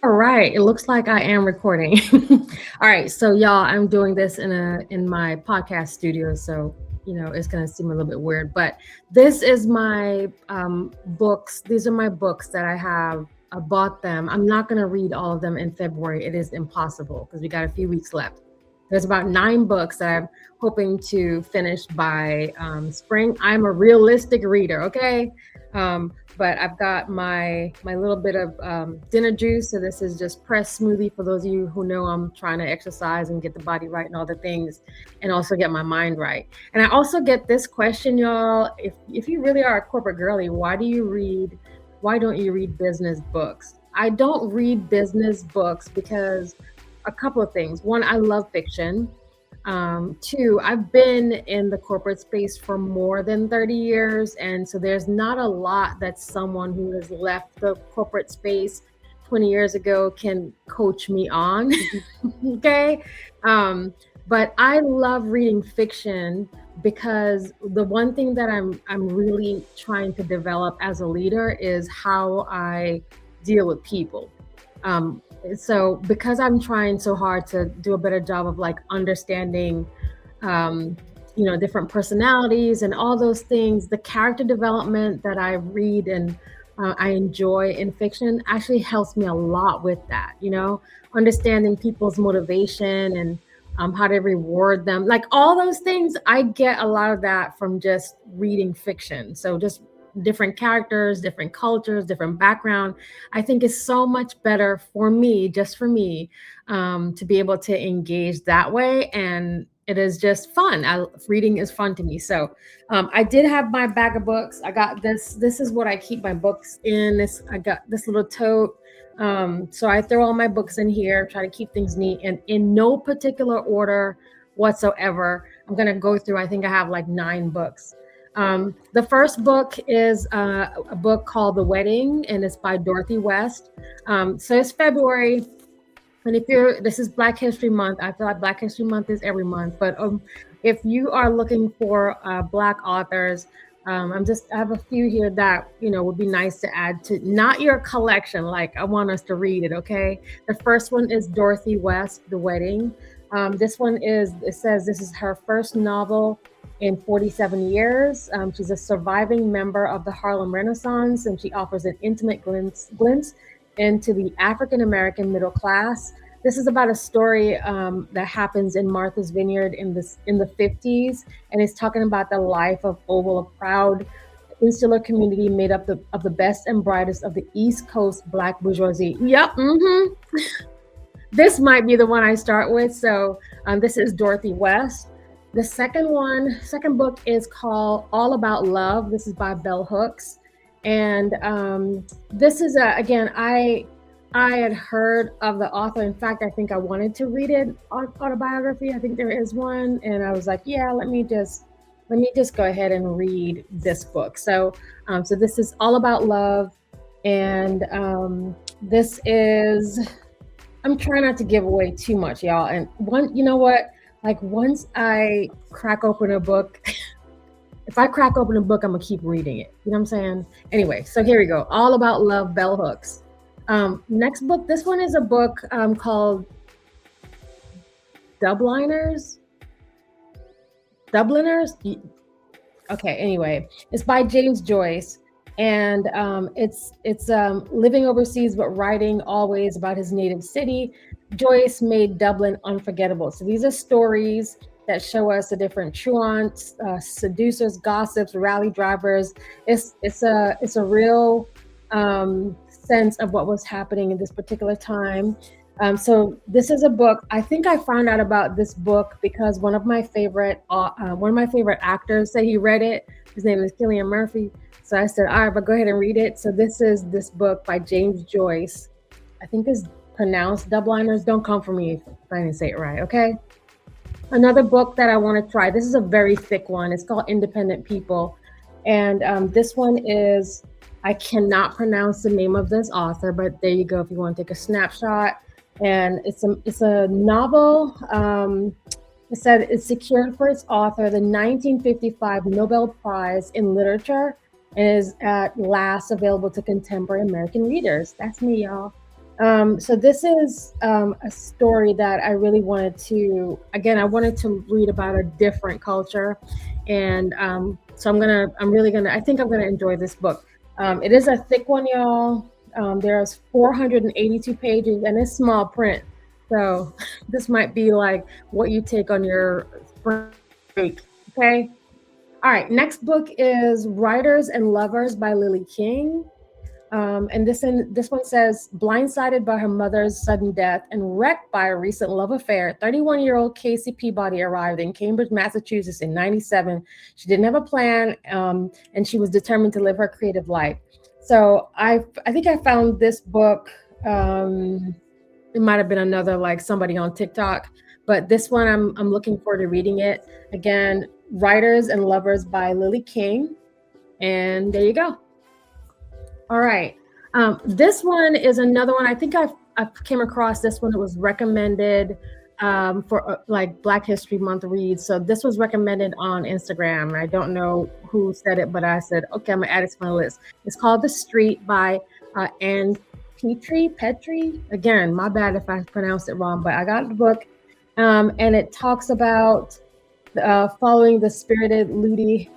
All right, it looks like I am recording. All right, so y'all, I'm doing this in my podcast studio, so it's gonna seem a little bit weird, but this is my books. These are my books that I have. I bought them. I'm not gonna read all of them in February. It is impossible because we got a few weeks left. There's about 9 books that I'm hoping to finish by spring. I'm a realistic reader, okay? But I've got my little bit of dinner juice. So this is just pressed smoothie for those of you who know I'm trying to exercise and get the body right and all the things, and also get my mind right. And I also get this question, y'all. If you really are a corporate girly, why don't you read business books? I don't read business books because a couple of things. One, I love fiction. Two, I've been in the corporate space for more than 30 years. And so there's not a lot that someone who has left the corporate space 20 years ago can coach me on. Okay. Um, but I love reading fiction because the one thing that I'm really trying to develop as a leader is how I deal with people. So because I'm trying so hard to do a better job of like understanding um, different personalities and all those things, the character development that I read and I enjoy in fiction actually helps me a lot with that, understanding people's motivation and how to reward them, like all those things. I get a lot of that from just reading fiction. So just different characters, different cultures, different background. I think is so much better for me, just for me, to be able to engage that way. And it is just fun. Reading is fun to me. So I did have my bag of books. I got this. This is what I keep my books in. I got this little tote. So I throw all my books in here, try to keep things neat and in no particular order whatsoever. I'm gonna go through. I think I have like 9 books. The first book is a book called The Wedding, and it's by Dorothy West. So it's February, and this is Black History Month. I feel like Black History Month is every month, but if you are looking for Black authors, I have a few here that would be nice to add to not your collection. Like I want us to read it. Okay, the first one is Dorothy West, The Wedding. This one it says this is her first novel in 47 years. She's a surviving member of the Harlem Renaissance, and she offers an intimate glimpse into the African American middle class. This is about a story that happens in Martha's Vineyard in the 50s, and it's talking about the life of Oval, a proud insular community made up of the best and brightest of the East Coast Black bourgeoisie. Yep. This might be the one I start with. So this is Dorothy West. The second book is called All About Love. This is by Bell Hooks. And this is again, I had heard of the author. In fact, I think I wanted to read it autobiography. I think there is one. And I was like, yeah, let me just go ahead and read this book. So this is All About Love. And this is, I'm trying not to give away too much, y'all. And you know what? Like once I crack open a book, if I crack open a book, I'm gonna keep reading it. You know what I'm saying? Anyway, so here we go. All About Love, Bell Hooks. Next book, this one is a book called Dubliners. Okay, anyway, it's by James Joyce. And it's living overseas, but writing always about his native city. Joyce made Dublin unforgettable. So these are stories that show us the different truants, seducers, gossips, rally drivers. It's a real sense of what was happening in this particular time. So this is a book. I think I found out about this book because one of my favorite actors said he read it. His name is Cillian Murphy. So I said, all right, but go ahead and read it. So this is this book by James Joyce. I think it's pronounced Dubliners. Don't come for me if I didn't say it right, okay? Another book that I want to try. This is a very thick one. It's called Independent People. And this one is, I cannot pronounce the name of this author, but there you go if you want to take a snapshot. And it's a novel. It said it secured for its author the 1955 Nobel Prize in Literature and is at last available to contemporary American readers. That's me, y'all. So this is a story that I really wanted to, again, I wanted to read about a different culture. And so I'm really gonna, I think I'm gonna enjoy this book. It is a thick one, y'all. There's 482 pages and it's small print. So this might be like what you take on your spring break, okay? All right, next book is Writers and Lovers by Lily King. And this one says, blindsided by her mother's sudden death and wrecked by a recent love affair, 31-year-old Casey Peabody arrived in Cambridge, Massachusetts in 97. She didn't have a plan, and she was determined to live her creative life. So I think I found this book. It might have been another, like somebody on TikTok, but this one I'm looking forward to reading it. Again, Writers and Lovers by Lily King. And there you go. All right. This one is another one. I think I came across this one. It was recommended for like Black History Month reads. So this was recommended on Instagram. I don't know who said it, but I said, okay, I'm gonna add it to my list. It's called The Street by Ann Petry. Again, my bad if I pronounced it wrong, but I got the book. And it talks about following the spirited Ludi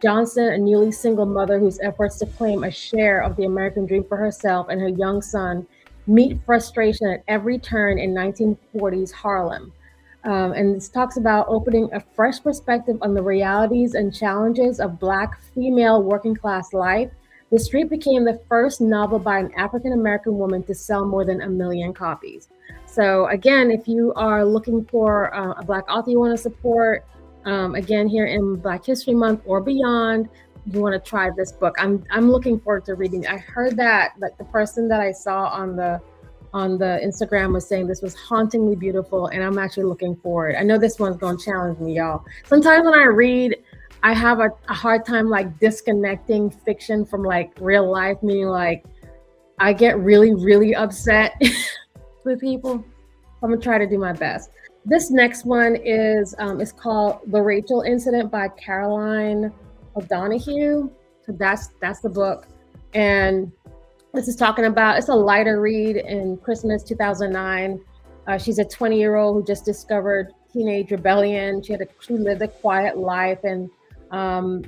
Johnson, a newly single mother whose efforts to claim a share of the American dream for herself and her young son meet frustration at every turn in 1940s Harlem. And this talks about opening a fresh perspective on the realities and challenges of Black female working class life. The Street became the first novel by an African American woman to sell more than 1 million copies. So again, if you are looking for a Black author you want to support, again, here in Black History Month or beyond, you want to try this book. I'm looking forward to reading. I heard that like the person that I saw on the Instagram was saying this was hauntingly beautiful, and I'm actually looking forward. I know this one's going to challenge me, y'all. Sometimes when I read, I have a hard time like disconnecting fiction from like real life, meaning like I get really, really upset with people. I'm gonna try to do my best. This next one is called The Rachel Incident by Caroline O'Donoghue. So that's the book. And this is talking about, it's a lighter read in Christmas 2009. She's a 20-year-old who just discovered teenage rebellion. She lived a quiet life, and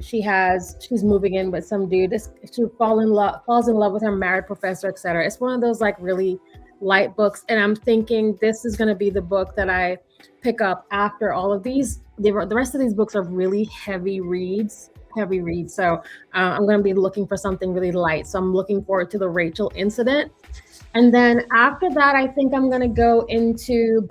she's moving in with some dude. She falls in love with her married professor, etc. It's one of those like really light books, and I'm thinking this is going to be the book that I pick up after all of these. The rest of these books are really heavy reads. So I'm going to be looking for something really light. So I'm looking forward to The Rachel Incident. And then after that, I think I'm going to go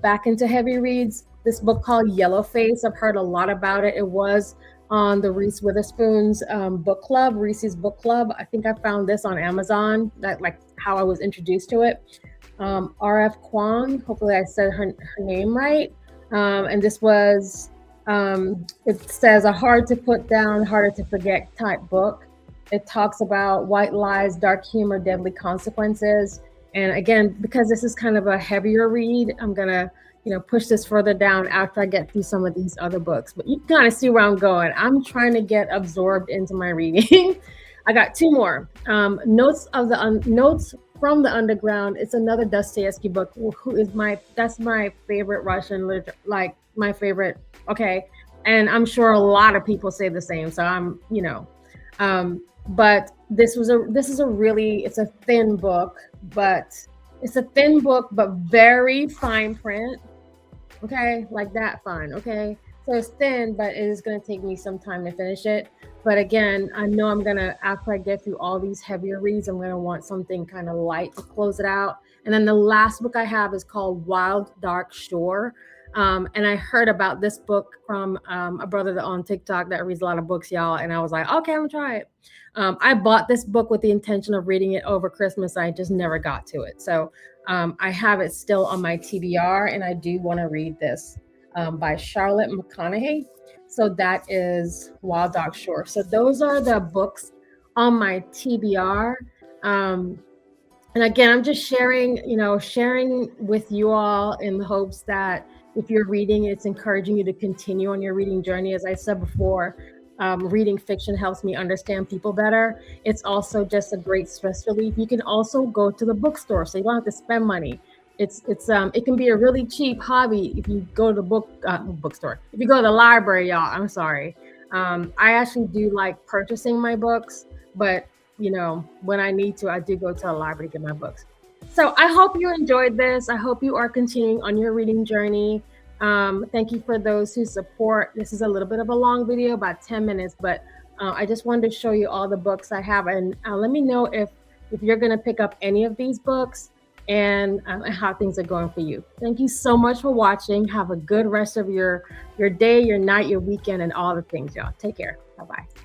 back into heavy reads. This book called Yellowface. I've heard a lot about it. It was on the Reese Witherspoon's book club, Reese's book club. I think I found this on Amazon, that like how I was introduced to it. R.F. Kuang, hopefully I said her name right. And this was, it says, a hard to put down, harder to forget type book. It talks about white lies, dark humor, deadly consequences. And again, because this is kind of a heavier read, I'm gonna, push this further down after I get through some of these other books. But you kind of see where I'm going. I'm trying to get absorbed into my reading. I got two more. Notes from the Underground. It's another Dostoevsky book. That's my favorite Russian literature, like my favorite. Okay, and I'm sure a lot of people say the same. So I'm, but this is a thin book, but very fine print. Okay, like that fine. Okay, so it's thin, but it is going to take me some time to finish it. But again, I know after I get through all these heavier reads, I'm going to want something kind of light to close it out. And then the last book I have is called Wild Dark Shore. And I heard about this book from a brother on TikTok that reads a lot of books, y'all. And I was like, okay, I'm gonna try it. I bought this book with the intention of reading it over Christmas. I just never got to it. So I have it still on my TBR, and I do want to read this by Charlotte McConaughey. So that is Wild Dark Shore. So those are the books on my TBR. And again, I'm just sharing with you all in the hopes that if you're reading, it's encouraging you to continue on your reading journey. As I said before, reading fiction helps me understand people better. It's also just a great stress relief. You can also go to the bookstore, so you don't have to spend money. It can be a really cheap hobby if you go to the bookstore. If you go to the library, y'all, I'm sorry. I actually do like purchasing my books, but when I need to, I do go to the library to get my books. So I hope you enjoyed this. I hope you are continuing on your reading journey. Thank you for those who support. This is a little bit of a long video, about 10 minutes, but I just wanted to show you all the books I have, and let me know if you're going to pick up any of these books, and how things are going for you. Thank you so much for watching. Have a good rest of your day, your night, your weekend, and all the things, y'all. Take care. Bye-bye.